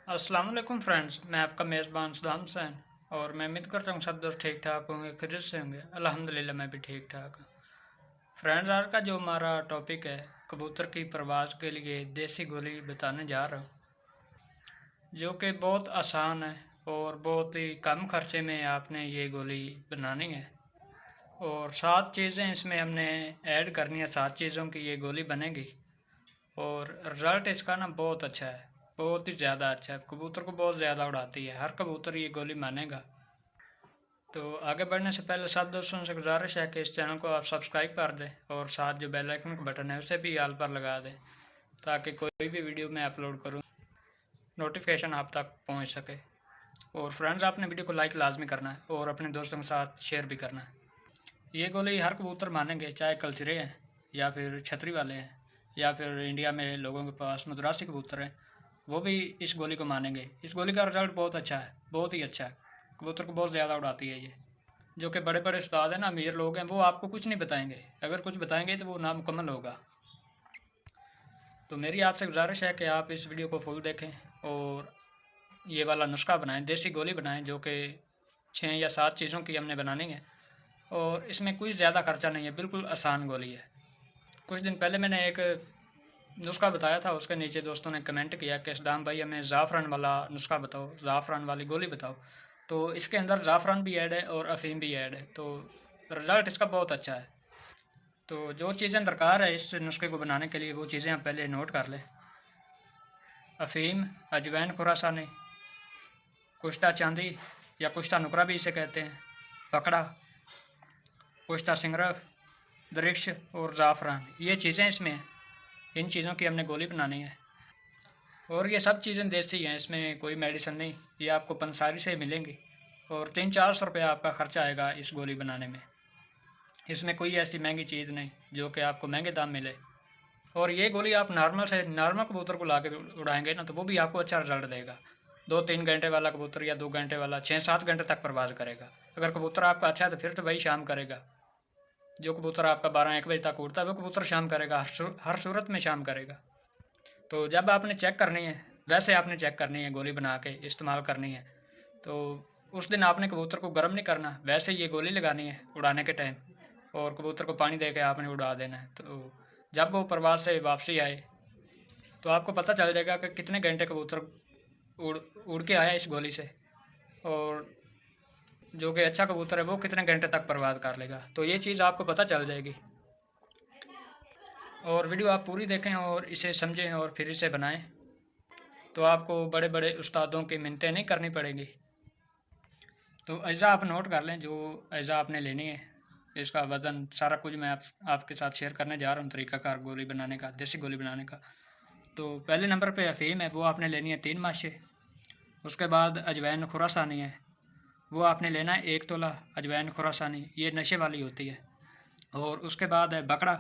अस्सलाम वालेकुम फ्रेंड्स, मैं आपका मेज़बान सदाम हुसैन और मैं उम्मीद करता हूँ सब दोस्त ठीक ठाक होंगे, खैरियत से होंगे। अल्हम्दुलिल्लाह मैं भी ठीक ठाक हूँ। फ्रेंड्स, आज का जो हमारा टॉपिक है, कबूतर की परवाज़ के लिए देसी गोली बताने जा रहा हूँ, जो कि बहुत आसान है और बहुत ही कम खर्चे में आपने ये गोली बनानी है। और 7 चीज़ें इसमें हमने ऐड करनी है, 7 चीज़ों की ये गोली बनेगी और रिज़ल्ट इसका ना बहुत अच्छा है, बहुत ही ज़्यादा अच्छा है। कबूतर को बहुत ज़्यादा उड़ाती है, हर कबूतर ये गोली मानेगा। तो आगे बढ़ने से पहले सब दोस्तों से गुजारिश है कि इस चैनल को आप सब्सक्राइब कर दें और साथ जो बेल आइकन का बटन है उसे भी ऑल पर लगा दें, ताकि कोई भी वीडियो मैं अपलोड करूं नोटिफिकेशन आप तक पहुंच सके। और फ्रेंड्स, आपने वीडियो को लाइक लाजमी करना है और अपने दोस्तों के साथ शेयर भी करना है। ये गोली हर कबूतर मानेंगे, चाहे कलसिरे हैं या फिर छतरी वाले हैं या फिर इंडिया में लोगों के पास मद्रासी कबूतर हैं, वो भी इस गोली को मानेंगे। इस गोली का रिज़ल्ट बहुत अच्छा है, बहुत ही अच्छा है। कबूतर को बहुत ज़्यादा उड़ाती है ये। जो कि बड़े बड़े उस्ताद हैं ना, अमीर लोग हैं, वो आपको कुछ नहीं बताएंगे। अगर कुछ बताएंगे तो वो नामुकम्मल होगा। तो मेरी आपसे गुजारिश है कि आप इस वीडियो को फुल देखें और ये वाला नुस्खा बनाएं, देसी गोली बनाएं, जो कि 6 या 7 चीज़ों की हमने बनानी है और इसमें कोई ज़्यादा खर्चा नहीं है, बिल्कुल आसान गोली है। कुछ दिन पहले मैंने एक नुस्खा बताया था, उसके नीचे दोस्तों ने कमेंट किया कि सदाम भाई हमें ज़ाफ़रान वाला नुस्खा बताओ, ज़ाफ़रान वाली गोली बताओ। तो इसके अंदर ज़ाफ़रान भी ऐड है और अफ़ीम भी ऐड है, तो रिज़ल्ट इसका बहुत अच्छा है। तो जो चीज़ें दरकार है इस नुस्खे को बनाने के लिए, वो चीज़ें आप पहले नोट कर लें। अफ़ीम, अजवैन खुरासानी, कुश्ता चांदी या कुश्ता नुकरा भी इसे कहते हैं, पकड़ा, कुश्ता सिंगरफ, दरिक्श और ज़ाफ़रान, ये चीज़ें इसमें हैं। इन चीज़ों की हमने गोली बनानी है और ये सब चीज़ें देसी हैं, इसमें कोई मेडिसिन नहीं। ये आपको पंसारी से मिलेंगी और 300-400 रुपया आपका ख़र्चा आएगा इस गोली बनाने में। इसमें कोई ऐसी महंगी चीज़ नहीं जो कि आपको महंगे दाम मिले। और ये गोली आप नॉर्मल कबूतर को ला के उड़ाएँगे ना, तो वो भी आपको अच्छा रिज़ल्ट देगा। 2-3 घंटे वाला कबूतर या 2 घंटे वाला 6-7 घंटे तक परवाज़ करेगा। अगर कबूतर आपका अच्छा है तो फिर तो भाई शाम करेगा। जो कबूतर आपका 12-1 बजे तक उड़ता है वो कबूतर शाम करेगा, हर सूरत में शाम करेगा। तो जब आपने चेक करनी है, वैसे आपने चेक करनी है, गोली बना के इस्तेमाल करनी है। तो उस दिन आपने कबूतर को गर्म नहीं करना, वैसे ये गोली लगानी है उड़ाने के टाइम और कबूतर को पानी दे के आपने उड़ा देना है। तो जब वो प्रवास से वापसी आए तो आपको पता चल जाएगा कि कितने घंटे कबूतर उड़ उड़ के आया इस गोली से, और जो कि अच्छा कबूतर है वो कितने घंटे तक परवाज़ कर लेगा। तो ये चीज़ आपको पता चल जाएगी। और वीडियो आप पूरी देखें और इसे समझें और फिर इसे बनाएं, तो आपको बड़े बड़े उस्तादों की मिन्नतें नहीं करनी पड़ेंगी। तो अज़ा आप नोट कर लें, जो अज़ा आपने लेनी है, इसका वज़न सारा कुछ मैं आपके साथ शेयर करने जा रहा हूँ, तरीक़ाकार गोली बनाने का, देसी गोली बनाने का। तो पहले नंबर पे अफ़ीम है, वो आपने लेनी है 3 माशे। उसके बाद अजवैन खुरासानी है, वो आपने लेना है 1 तोला अजवैन खुरासानी, ये नशे वाली होती है। और उसके बाद है बकड़ा,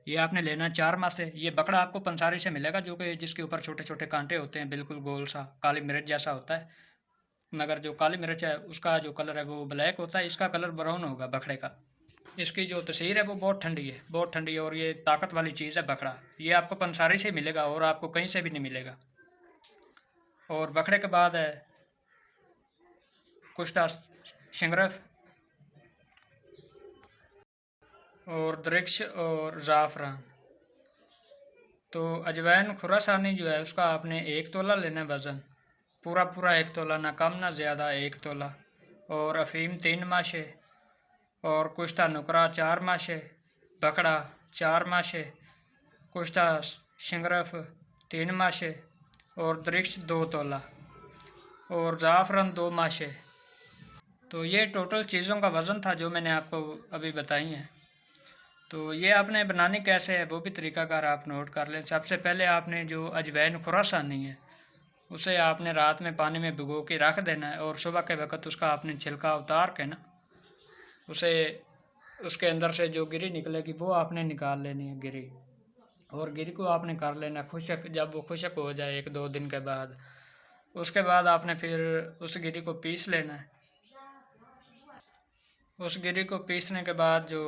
ये आपने लेना है 4 मासे। ये बकड़ा आपको पंसारी से मिलेगा, जो कि जिसके ऊपर छोटे छोटे कांटे होते हैं, बिल्कुल गोल सा काली मिर्च जैसा होता है, मगर जो काली मिर्च है उसका जो कलर है वो ब्लैक होता है, इसका कलर ब्राउन होगा बकरे का। इसकी जो तसीर है वो बहुत ठंडी है, बहुत ठंडी है, और ये ताकत वाली चीज़ है बकरा। ये आपको पंसारी से मिलेगा और आपको कहीं से भी नहीं मिलेगा। और बकरे के बाद है कुश्ता शिंगरफ और दरिक्श और ज़ाफ़रान। तो अजवैन खुरासानी जो है उसका आपने 1 तोला लेना है वज़न, पूरा पूरा 1 तोला, ना कम ना ज़्यादा, 1 तोला। और अफ़ीम 3 माशे और कुश्ता नुकरा 4 माशे, बकड़ा 4 माशे, कुश्ता शिंगरफ 3 माशे और दरिक्श 2 तोला और ज़ाफ़रान 2 माशे। तो ये टोटल चीज़ों का वज़न था जो मैंने आपको अभी बताई हैं। तो ये आपने बनानी कैसे है वो भी तरीक़ाकार आप नोट कर लें। सबसे पहले आपने जो अजवैन खुरासानी है उसे आपने रात में पानी में भिगो के रख देना है, और सुबह के वक़्त उसका आपने छिलका उतार के ना उसे, उसके अंदर से जो गिरी निकलेगी वो आपने निकाल लेनी है गिरी, और गिरी को आपने कर लेना खुशक। जब वो खुशक हो जाए 1-2 दिन के बाद, उसके बाद आपने फिर उस गिरी को पीस लेना है। उस गिरी को पीसने के बाद जो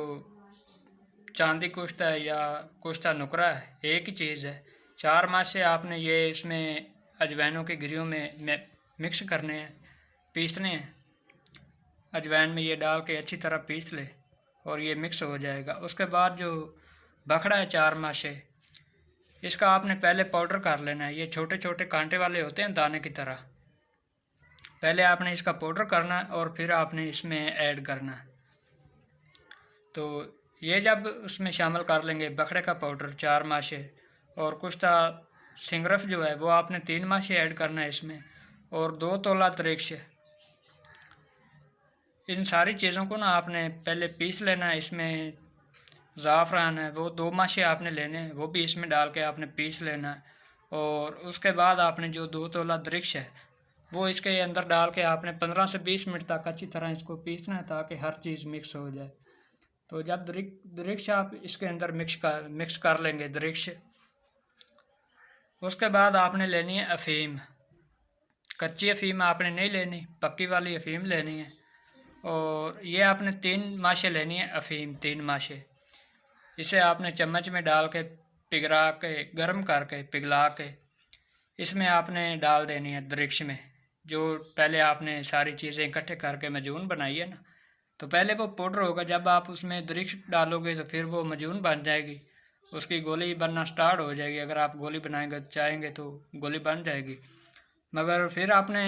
चांदी कुश्ता है या कुश्ता नुकरा है, एक ही चीज़ है। 4 माह से आपने ये इसमें अजवाइनों की गिरियों में मिक्स करने हैं, पीसने हैं। अजवाइन में ये डाल के अच्छी तरह पीस ले और ये मिक्स हो जाएगा। उसके बाद जो बखड़ा है 4 माशे, इसका आपने पहले पाउडर कर लेना है। ये छोटे छोटे कांटे वाले होते हैं दाने की तरह। पहले आपने इसका पाउडर करना है और फिर आपने इसमें ऐड करना है। तो ये जब उसमें शामिल कर लेंगे बखड़े का पाउडर 4 माशे और कुश्ता सिंगरफ जो है वो आपने 3 माशे ऐड करना है इसमें, और 2 तोला द्रिक्ष। इन सारी चीज़ों को ना आपने पहले पीस लेना है। इसमें ज़ाफ़रान है वो 2 माशे आपने लेने हैं, वो भी इसमें डाल के आपने पीस लेना है। और उसके बाद आपने जो 2 तोला द्रिक्ष है वो इसके अंदर डाल के आपने 15 से 20 मिनट तक अच्छी तरह इसको पीसना है ताकि हर चीज़ मिक्स हो जाए। तो जब द्रिक्ष आप इसके अंदर मिक्स कर लेंगे द्रिक्ष, उसके बाद आपने लेनी है अफ़ीम। कच्ची अफ़ीम आपने नहीं लेनी, पक्की वाली अफ़ीम लेनी है। और ये आपने 3 माशे लेनी है अफ़ीम, 3 माशे। इसे आपने चम्मच में डाल के पिघला के गर्म करके पिघला के इसमें आपने डाल देनी है द्रिक्ष में। जो पहले आपने सारी चीज़ें इकट्ठे करके मजून बनाई है ना, तो पहले वो पाउडर होगा, जब आप उसमें द्रिक्ष डालोगे तो फिर वो मजून बन जाएगी, उसकी गोली बनना स्टार्ट हो जाएगी। अगर आप गोली बनाएंगे चाहेंगे तो गोली बन जाएगी। मगर फिर आपने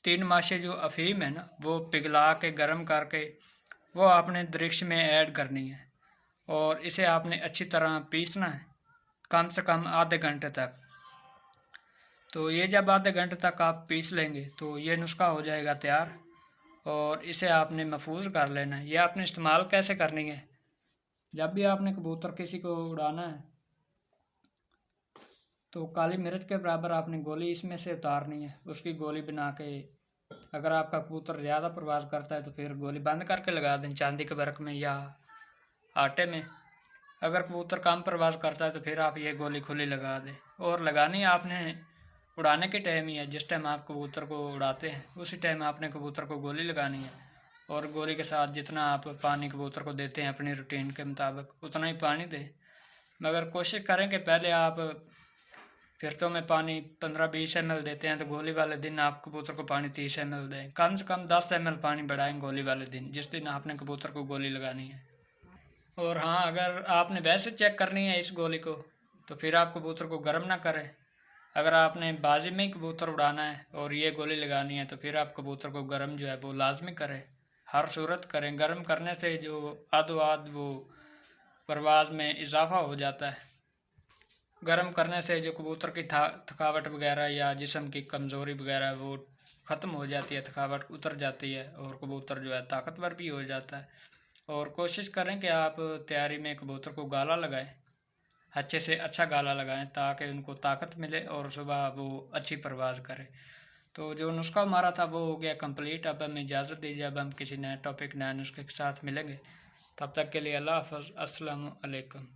3 माशे जो अफ़ीम है ना वो पिघला के गर्म करके वो आपने द्रिक्ष में ऐड करनी है और इसे आपने अच्छी तरह पीसना है कम से कम आधे घंटे तक। तो ये जब आधे घंटे तक आप पीस लेंगे तो ये नुस्खा हो जाएगा तैयार और इसे आपने महफूज कर लेना है। ये आपने इस्तेमाल कैसे करनी है, जब भी आपने कबूतर किसी को उड़ाना है तो काली मिर्च के बराबर आपने गोली इसमें से उतारनी है, उसकी गोली बना के। अगर आपका कबूतर ज़्यादा प्रवास करता है तो फिर गोली बंद करके लगा दें चांदी के बर्क में या आटे में। अगर कबूतर कम प्रवास करता है तो फिर आप ये गोली खुली लगा दें। और लगानी आपने उड़ाने के टाइम ही है, जिस टाइम आप कबूतर को उड़ाते हैं उसी टाइम आपने कबूतर को गोली लगानी है। और गोली के साथ जितना आप पानी कबूतर को देते हैं अपनी रूटीन के मुताबिक उतना ही पानी दें। मगर कोशिश करें कि पहले आप फिरतों में पानी 15-20 ml देते हैं तो गोली वाले दिन आप कबूतर को पानी 30 ml दें। कम से कम 10 ml पानी बढ़ाएं गोली वाले दिन, जिस दिन आपने कबूतर को गोली लगानी है। और हाँ, अगर आपने वैसे चेक करनी है इस गोली को तो फिर आप कबूतर को गर्म ना करें। अगर आपने बाजी में ही कबूतर उड़ाना है और ये गोली लगानी है तो फिर आप कबूतर को गर्म जो है वो लाजमी करें, हर सूरत करें। गर्म करने से जो आदो आद वो परवाज़ में इजाफा हो जाता है। गर्म करने से जो कबूतर की थकावट वगैरह या जिस्म की कमज़ोरी वगैरह वो ख़त्म हो जाती है, थकावट उतर जाती है और कबूतर जो है ताकतवर भी हो जाता है। और कोशिश करें कि आप तैयारी में कबूतर को गाला लगाएं, अच्छे से अच्छा गाला लगाएं ताकि उनको ताकत मिले और सुबह वो अच्छी परवाज़ करें। तो जो नुस्खा हमारा था वो हो गया कंप्लीट। अब हमें इजाज़त दीजिए, अब हम किसी नए टॉपिक नए नुस्खे के साथ मिलेंगे। तब तक के लिए अल्लाह हाफ़िज़, अस्सलामु अलैकुम।